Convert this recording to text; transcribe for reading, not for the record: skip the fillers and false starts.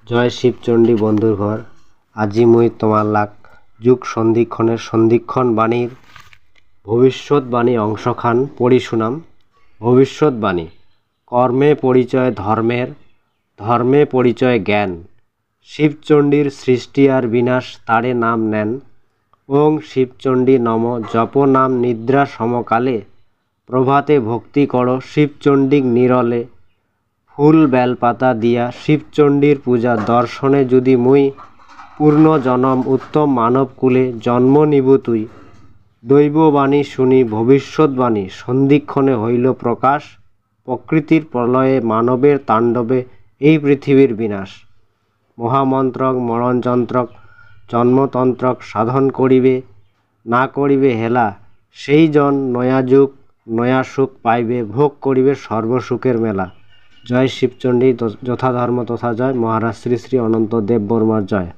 জয় শিবচণ্ডী বন্ধুর ঘর। আজি মুই তোমার লাগ যুগ সন্ধিক্ষণের সন্ধিক্ষণ বাণীর ভবিষ্যৎবাণী অংশখান পড়ি শুনাম। ভবিষ্যৎবাণী: কর্মে পরিচয় ধর্মের, ধর্মে পরিচয় জ্ঞান। শিবচণ্ডীর সৃষ্টি আর বিনাশ তারে নাম নেন। ওং শিবচণ্ডী নম জপ নাম নিদ্রা সমকালে। প্রভাতে ভক্তি করো শিবচণ্ডীক নিরলে। ফুল বেলপাতা দিয়া শিবচণ্ডীর পূজা দর্শনে যদি মুই পূর্ণ জনম উত্তম মানবকুলে জন্ম নিবু তুই। দৈববাণী শুনি ভবিষ্যৎবাণী সন্ধিক্ষণে হইল প্রকাশ। প্রকৃতির প্রলয়ে মানবের তাণ্ডবে এই পৃথিবীর বিনাশ। মহামন্ত্রক মরণযন্ত্রক জন্মতন্ত্রক সাধন করিবে, না করিবে হেলা সেই জন নয়া যুগ নয়া সুখ পাইবে, ভোগ করিবে সর্বসুখের মেলা। জয় শিবচণ্ডী, যথা ধর্ম তথা জয়। মহারাজ শ্রী শ্রী অনন্ত দেব বর্মার জয়।